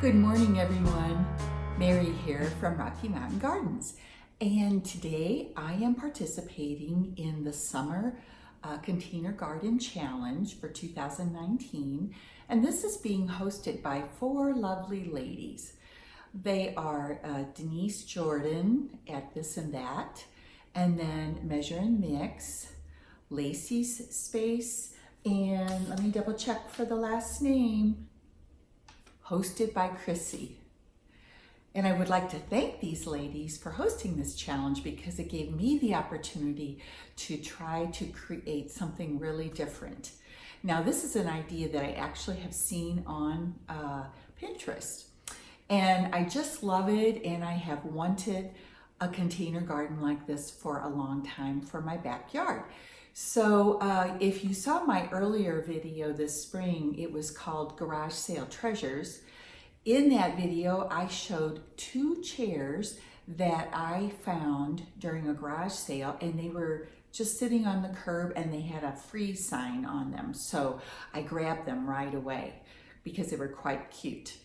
Good morning, everyone. Mary here from Rocky Mountain Gardens. And today I am participating in the Summer Container Garden Challenge for 2019. And this is being hosted by four lovely ladies. They are Denise Jordan at This and That, and then Measure and Mix, Lacee's Space, and let me double check for the last name, HostedbyKrssie. And I would like to thank these ladies for hosting this challenge because it gave me the opportunity to try to create something really different. Now, this is an idea that I actually have seen on Pinterest, and I just love it, and I have wanted a container garden like this for a long time for my backyard. So if you saw my earlier video this spring, it was called Garage Sale Treasures. In that video, I showed two chairs that I found during a garage sale, and they were just sitting on the curb and they had a free sign on them. So I grabbed them right away because they were quite cute.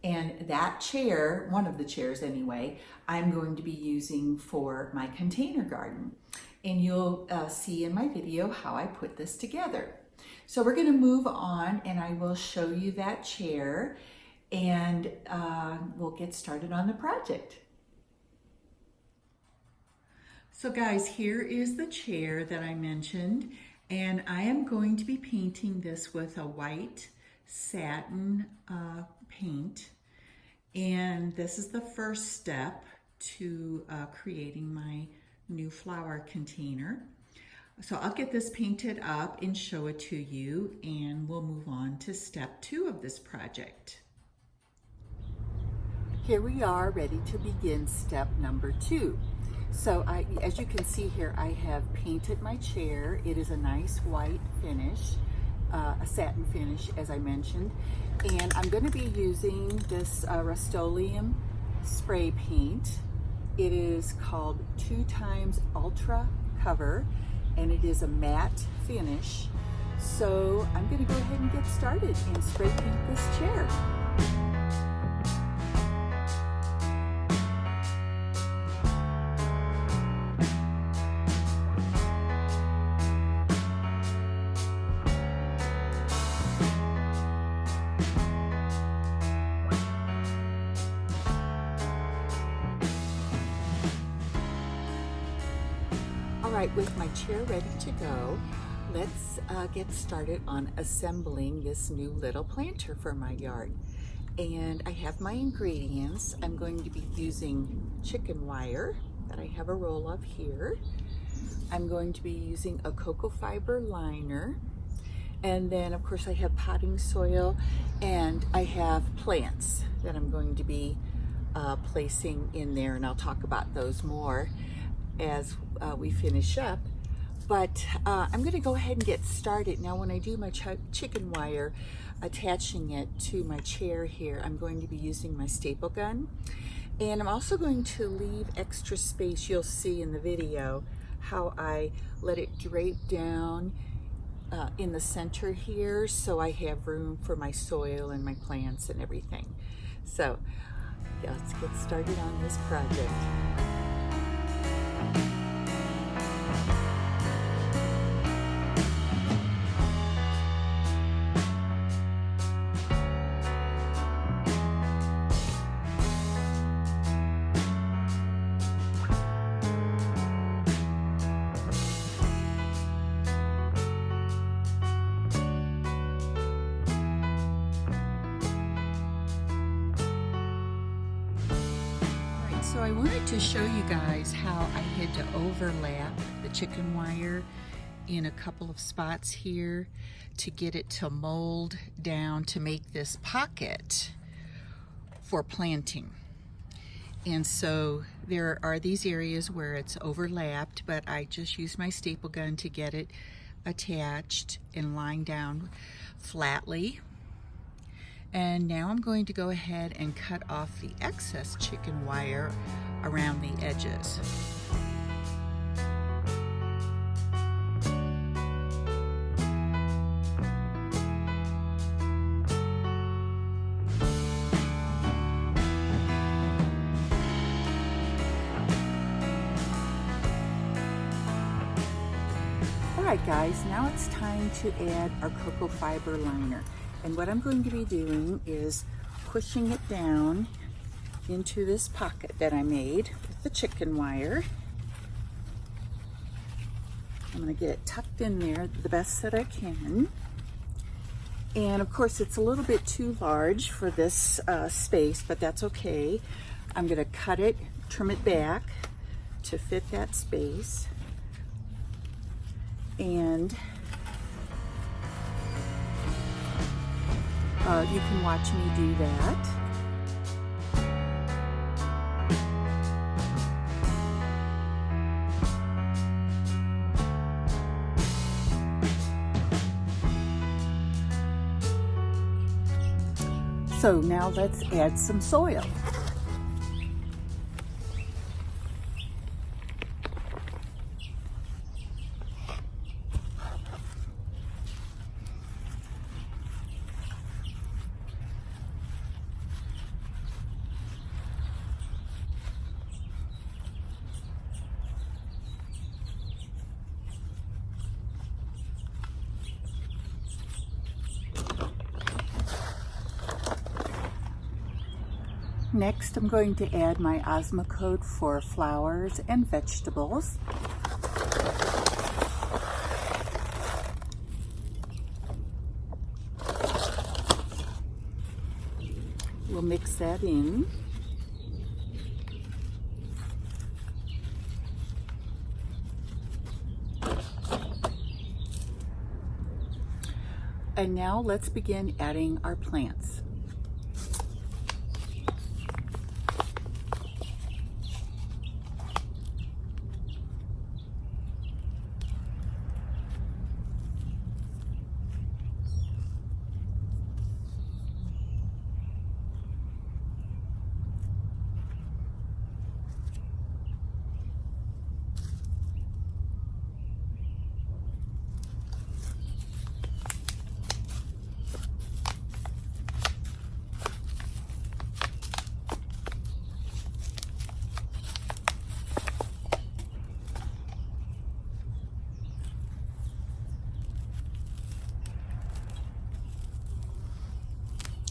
And that chair, one of the chairs anyway, I'm going to be using for my container garden. And you'll see in my video how I put this together. So we're going to move on, and I will show you that chair, and we'll get started on the project. So guys, here is the chair that I mentioned, and I am going to be painting this with a white satin paint. And this is the first step to creating my new flower container. So I'll get this painted up and show it to you, and we'll move on to step 2 of this project. Here we are ready to begin step number 2. So as you can see here, I have painted my chair. It is a nice white finish, a satin finish as I mentioned, and I'm going to be using this Rust-Oleum spray paint. It is called 2x Ultra Cover, and it is a matte finish. So I'm going to go ahead and get started and spray paint this chair. All right, with my chair ready to go, let's get started on assembling this new little planter for my yard. And I have my ingredients. I'm going to be using chicken wire that I have a roll of here. I'm going to be using a cocoa fiber liner. And then of course I have potting soil, and I have plants that I'm going to be placing in there, and I'll talk about those more as we finish up. But I'm going to go ahead and get started. Now when I do my chicken wire, attaching it to my chair here, I'm going to be using my staple gun, and I'm also going to leave extra space. You'll see in the video how I let it drape down in the center here, so I have room for my soil and my plants and everything. So yeah, let's get started on this project. So I wanted to show you guys how I had to overlap the chicken wire in a couple of spots here to get it to mold down to make this pocket for planting. And so there are these areas where it's overlapped, but I just used my staple gun to get it attached and lying down flatly. And now I'm going to go ahead and cut off the excess chicken wire around the edges. Alright guys, now it's time to add our cocoa fiber liner. And what I'm going to be doing is pushing it down into this pocket that I made with the chicken wire. I'm going to get it tucked in there the best that I can. And of course it's a little bit too large for this space, but that's okay. I'm going to cut it, trim it back to fit that space. And you can watch me do that. So now let's add some soil. Next, I'm going to add my Osmocote for flowers and vegetables. We'll mix that in. And now let's begin adding our plants.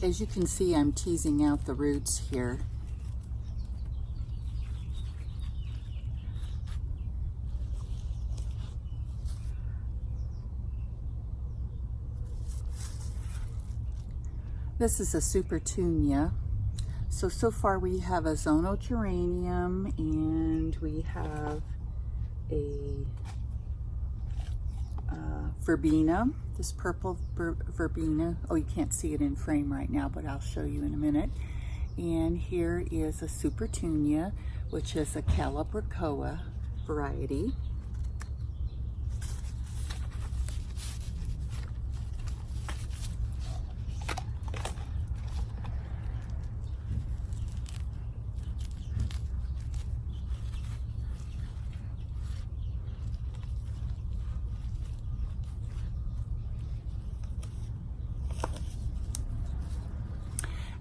As you can see, I'm teasing out the roots here. This is a Supertunia. So far we have a zonal geranium, and we have a Verbena, this purple Verbena. Oh, you can't see it in frame right now, but I'll show you in a minute. And here is a Supertunia, which is a Calibrachoa variety.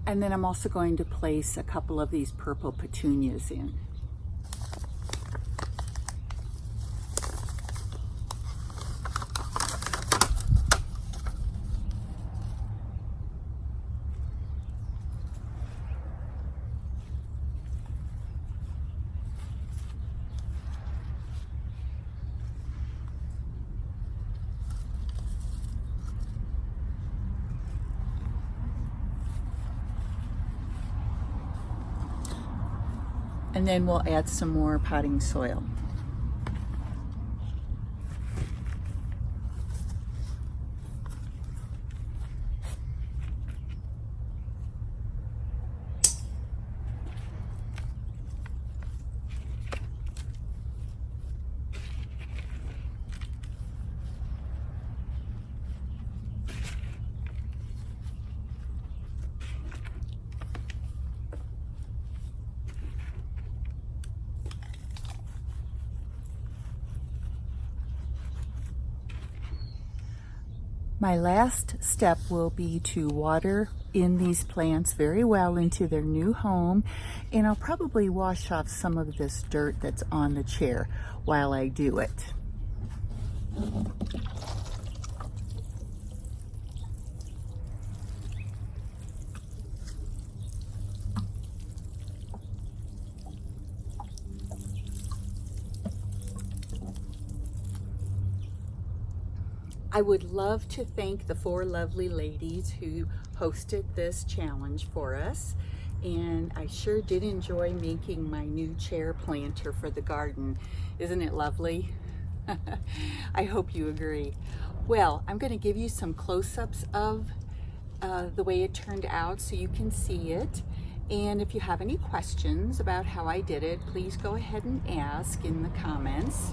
And then I'm also going to place a couple of these purple petunias in. And then we'll add some more potting soil. My last step will be to water in these plants very well into their new home, and I'll probably wash off some of this dirt that's on the chair while I do it. I would love to thank the 4 lovely ladies who hosted this challenge for us. And I sure did enjoy making my new chair planter for the garden. Isn't it lovely? I hope you agree. Well, I'm going to give you some close-ups of the way it turned out so you can see it. And if you have any questions about how I did it, please go ahead and ask in the comments.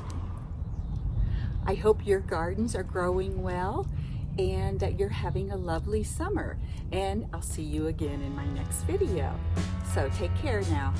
I hope your gardens are growing well and that you're having a lovely summer. And I'll see you again in my next video. So take care now.